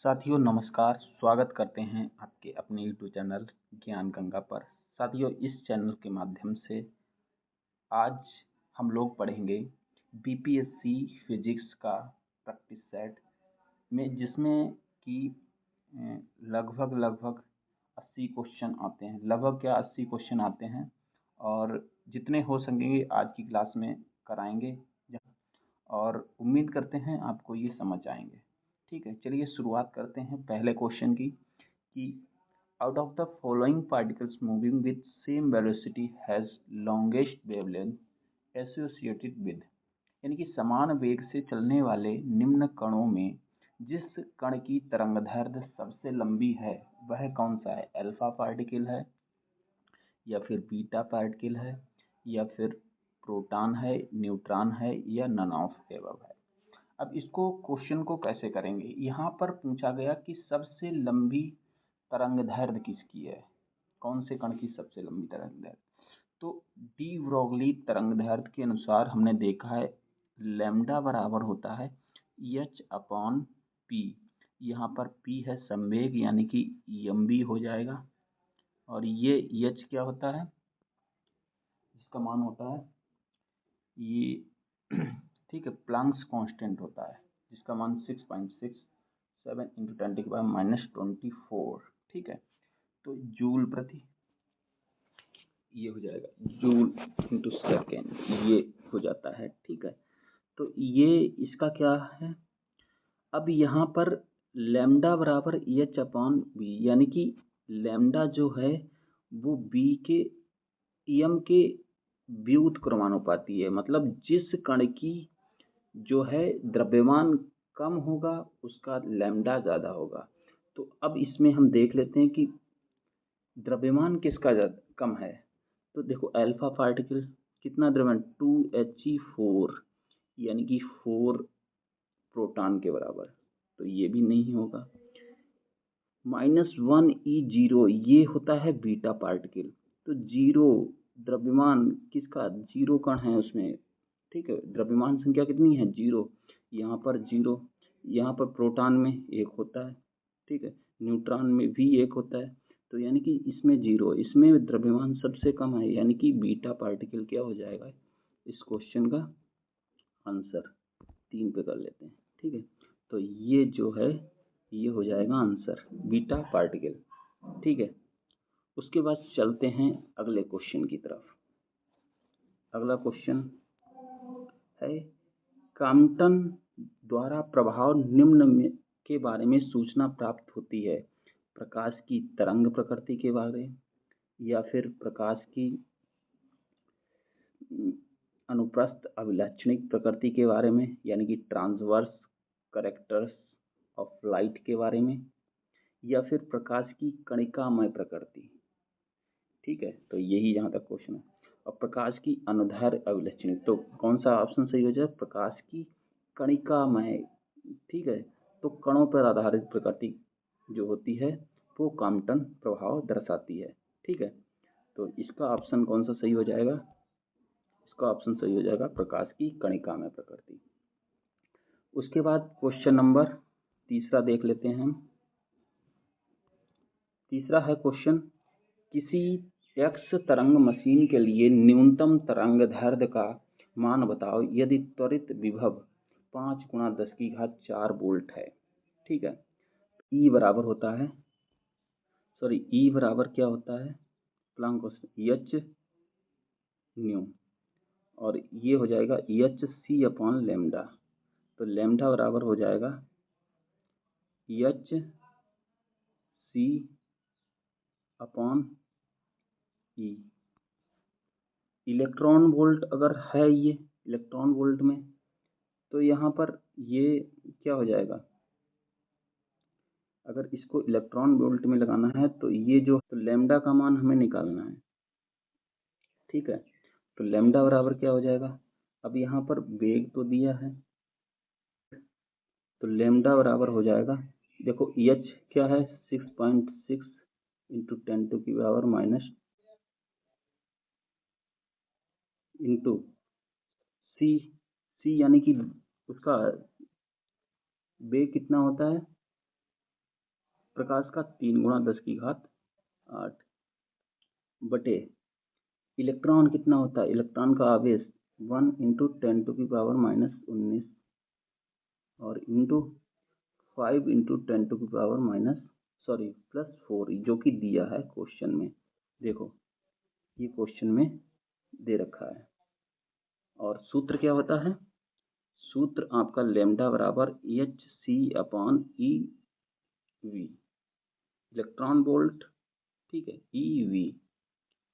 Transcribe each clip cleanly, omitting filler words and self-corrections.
साथियों नमस्कार, स्वागत करते हैं आपके अपने यूट्यूब चैनल ज्ञान गंगा पर। साथियों इस चैनल के माध्यम से आज हम लोग पढ़ेंगे बीपीएससी फिजिक्स का प्रैक्टिस सेट में, जिसमें कि लगभग 80 क्वेश्चन आते हैं। लगभग क्या 80 क्वेश्चन आते हैं और जितने हो सकेंगे आज की क्लास में कराएंगे और उम्मीद करते हैं आपको ये समझ आएंगे। ठीक है, चलिए शुरुआत करते हैं पहले क्वेश्चन की कि out of the following particles moving with same velocity has longest wavelength associated with, यानी कि समान वेग से चलने वाले निम्न कणों में जिस कण की तरंगदैर्घ्य सबसे लंबी है वह कौन सा है? अल्फा पार्टिकल है या फिर बीटा पार्टिकल है या फिर प्रोटॉन है, न्यूट्रॉन है या नन ऑफ एबव है। अब इसको क्वेश्चन को कैसे करेंगे? यहाँ पर पूछा गया कि सबसे लंबी तरंगदैर्घ्य किसकी है, कौन से कण की सबसे लंबी तरंगदैर्घ्य। तो डी ब्रोगली तरंगदैर्घ्य के अनुसार हमने देखा है लैम्डा बराबर होता है एच अपॉन पी। यहाँ पर पी है संवेग यानी कि एमबी हो जाएगा, और ये एच क्या होता है, इसका मान होता है ये ठीक है प्लैंक्स कांस्टेंट होता है, जिसका मान 6.67 इंटू 10⁻⁻24। ठीक है, तो जूल प्रति ये हो जाएगा जूल इंटू सेकेंड, ये हो जाता है। ठीक है, तो ये इसका क्या है। अब यहाँ पर लैम्डा बराबर एच अपॉन बी, यानी कि लैम्डा जो है वो बी के एम के व्युत्क्रमानुपाती है, मतलब जिस कण की जो है द्रव्यमान कम होगा उसका लैम्डा ज्यादा होगा। तो अब इसमें हम देख लेते हैं कि द्रव्यमान किसका कम है। तो देखो अल्फा पार्टिकल कितना द्रव्यमान 2He4, यानी कि 4 प्रोटॉन के बराबर, तो ये भी नहीं होगा। -1E0 ये होता है बीटा पार्टिकल, तो जीरो द्रव्यमान किसका, जीरो कण है उसमें। ठीक है, द्रव्यमान संख्या कितनी है, जीरो, यहाँ पर जीरो, यहाँ पर प्रोटॉन में एक होता है। ठीक है, न्यूट्रॉन में भी एक होता है, तो यानी कि इसमें जीरो, इसमें द्रव्यमान सबसे कम है, यानी कि बीटा पार्टिकल क्या हो जाएगा इस क्वेश्चन का आंसर। 3 पे कर लेते हैं। ठीक है, तो ये जो है ये हो जाएगा आंसर बीटा पार्टिकल। ठीक है, उसके बाद चलते हैं अगले क्वेश्चन की तरफ। अगला क्वेश्चन है क्रॉम्पटन द्वारा प्रभाव निम्न में के बारे में सूचना प्राप्त होती है, प्रकाश की तरंग प्रकृति के बारे या फिर प्रकाश की अनुप्रस्थ अभिलक्षणिक प्रकृति के बारे में, यानी कि ट्रांसवर्स कैरेक्टर्स ऑफ लाइट के बारे में, या फिर प्रकाश की कणिकामय प्रकृति। ठीक है, तो यही जहां तक क्वेश्चन है। और प्रकाश की अनुदैर्घ्य अभिलक्षणिक, तो कौन सा ऑप्शन सही हो जाए, प्रकाश की कणिकामय। ठीक है, तो कणों पर आधारित प्रकृति जो होती है वो क्रॉम्पटन प्रभाव दर्शाती है। ठीक है, तो इसका ऑप्शन कौन सा सही हो जाएगा, इसका ऑप्शन सही हो जाएगा प्रकाश की कणिकामय प्रकृति। उसके बाद क्वेश्चन नंबर तीसरा देख लेते हैं हम। तीसरा है क्वेश्चन, किसी एक्स तरंग मशीन के लिए न्यूनतम तरंगदैर्घ्य का मान बताओ यदि त्वरित विभव 5 × 10⁴ वोल्ट है। ठीक है, ई बराबर होता है, ई बराबर क्या होता है, प्लैंक एच न्यू, और ये हो जाएगा एच सी अपॉन लैम्डा। तो लैम्डा बराबर हो जाएगा एच सी अपॉन ई। इलेक्ट्रॉन वोल्ट अगर है ये इलेक्ट्रॉन वोल्ट में, तो यहाँ पर ये क्या हो जाएगा, अगर इसको इलेक्ट्रॉन वोल्ट में लगाना है तो ये जो तो लैम्डा का मान हमें निकालना है। ठीक है, तो लैम्डा बराबर क्या हो जाएगा, अब यहाँ पर वेग तो दिया है, तो लैम्डा बराबर हो जाएगा, देखो एच क्या है 6.6 इंटू 10⁻⁻⁻ इंटू सी, सी यानी कि उसका वेग कितना होता है प्रकाश का 3 गुणा 10 की घात 8 बटे इलेक्ट्रॉन कितना होता है, इलेक्ट्रॉन का आवेश 1 इंटू 10 टू की पावर -19 और इंटू 5 इंटू 10 टू की पावर +4 जो कि दिया है क्वेश्चन में। देखो ये क्वेश्चन में दे रखा है। और सूत्र क्या होता है, सूत्र आपका लैम्डा बराबर Hc/eV इलेक्ट्रॉन वोल्ट, ठीक है, eV,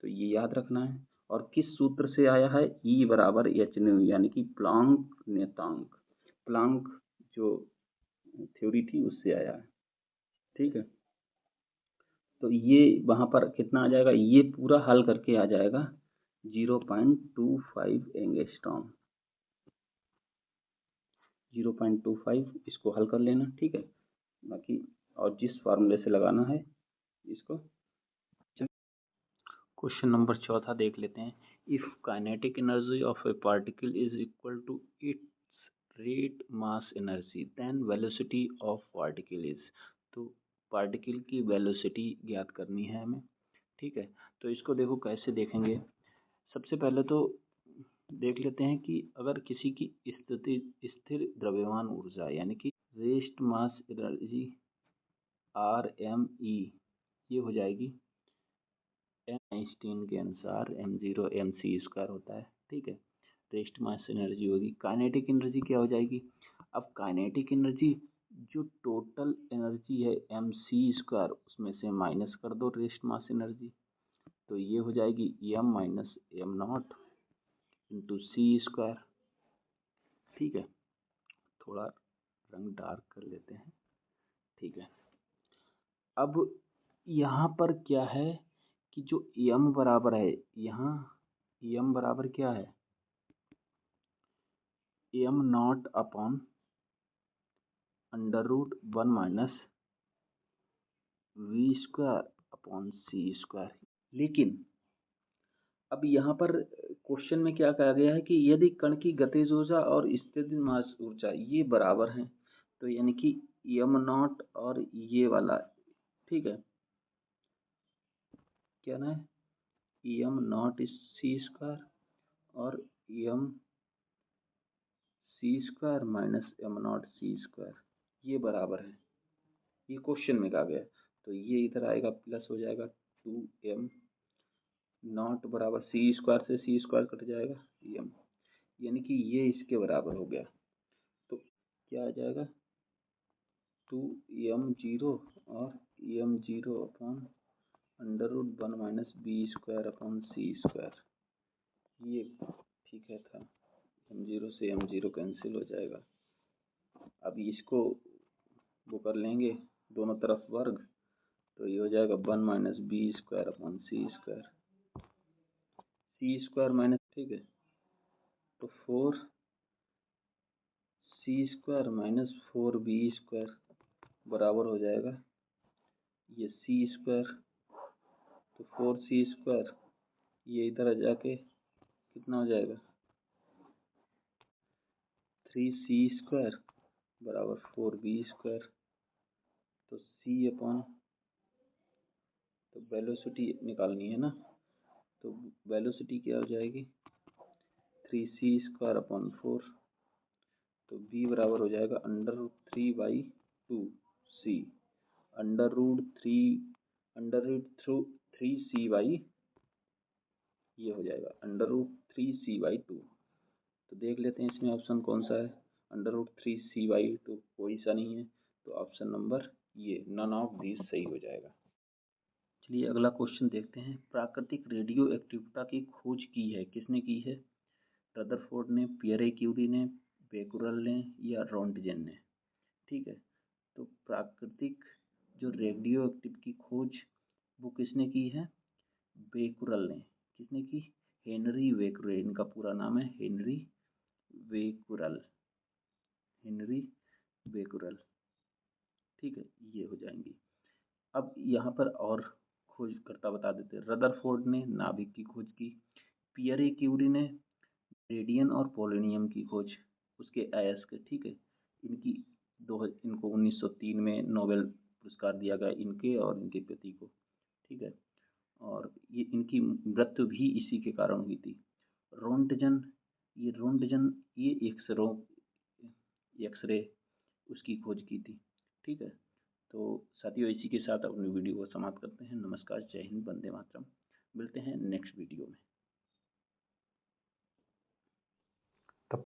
तो ये याद रखना है। और किस सूत्र से आया है, E बराबर hν यानी कि प्लांक नियतांक, प्लांक जो थ्योरी थी उससे आया है, ठीक है। तो ये वहां पर कितना आ जाएगा, ये पूरा हल करके आ जाएगा 0.25 एंगस्ट्रॉम, 0.25 इसको हल कर लेना, ठीक है। बाकी और जिस फार्मूले से लगाना है इसको। क्वेश्चन नंबर 4 देख लेते हैं। If kinetic energy of a particle is equal to its rest mass energy then velocity of particle is, तो पार्टिकल की वेलोसिटी ज्ञात करनी है हमें, ठीक है। तो इसको देखो कैसे देखेंगे। सबसे पहले तो देख लेते हैं कि अगर किसी की स्थिति स्थिर द्रव्यमान ऊर्जा यानी कि रेस्ट मास एनर्जी RME ये हो जाएगी आइंस्टीन के अनुसार m0 mc² होता है, ठीक है। रेस्ट मास एनर्जी होगी, काइनेटिक एनर्जी क्या हो जाएगी। अब काइनेटिक एनर्जी जो टोटल एनर्जी है mc² उसमें से माइनस कर दो रेस्ट मास एनर्जी, तो ये हो जाएगी m minus m0 into c², ठीक है। थोड़ा रंग डार्क कर लेते हैं, ठीक है। अब यहाँ पर क्या है कि जो m बराबर है, यहाँ m बराबर क्या है, m0 upon √1 minus v² upon c²। लेकिन अब यहाँ पर क्वेश्चन में क्या कहा गया है कि यदि कण की गतिज ऊर्जा और स्थिर मास ऊर्जा ये बराबर हैं, तो यानी कि m0 और ये वाला, ठीक है, क्या ना है m0 c² और m c² minus m0 c² ये बराबर है, ये क्वेश्चन में कहा गया। तो ये इधर आएगा प्लस हो जाएगा 2m0 बराबर c² से c² कट जाएगा m, यानी कि ये इसके बराबर हो गया। तो क्या आ जाएगा 2m0 और m0 upon √1 minus b² upon c², ये ठीक है था, m0 से m0 कैंसिल हो जाएगा। अब इसको वो कर लेंगे दोनों तरफ वर्ग, तो ये हो जाएगा 1 minus b² upon c² minus, ठीक है, तो 4c² माइनस 4b² बराबर हो जाएगा ये c², तो 4c² ये इधर आ जाके कितना हो जाएगा 3c² बराबर 4b², तो c अपॉन, तो वेलोसिटी निकालनी है ना, तो वेलोसिटी क्या हो जाएगी 3c² अपॉन 4, तो b बराबर हो जाएगा √3/2c, √3c/, ये हो जाएगा √3c/2। तो देख लेते हैं इसमें ऑप्शन कौन सा है, √3c/2 कोई सा नहीं है, तो ऑप्शन नंबर ये नन ऑफ दीज सही हो जाएगा। चलिए अगला क्वेश्चन देखते हैं। प्राकृतिक रेडियो एक्टिविटी की खोज की है, किसने की है, रदरफोर्ड ने, पियरे क्यूरी ने, बेकुरल ने या रोंटगेन ने, ठीक है। तो प्राकृतिक जो रेडियो एक्टिव की खोज वो किसने की है, बेकुरल ने। किसने की, हेनरी बेकुरल, इनका पूरा नाम है हेनरी बेकुरल, हेनरी बेकुरल, ठीक है, ये हो जाएंगी। अब यहाँ पर और खोजकर्ता बता देते हैं। रदरफोर्ड ने नाभिक की खोज की, पियरे क्यूरी ने रेडियम और पोलोनियम की खोज उसके अयस्क, ठीक है, इनको 1903 में नोबेल पुरस्कार दिया गया इनके और इनके पति को, ठीक है। और ये इनकी मृत्यु भी इसी के कारण हुई थी। रोंटगन ये एक्सरे उसकी खोज की थी, ठीक है। तो साथियों, इसी के साथ अपनी वीडियो को समाप्त करते हैं। नमस्कार, जय हिंद, वंदे मातरम। मिलते हैं नेक्स्ट वीडियो में।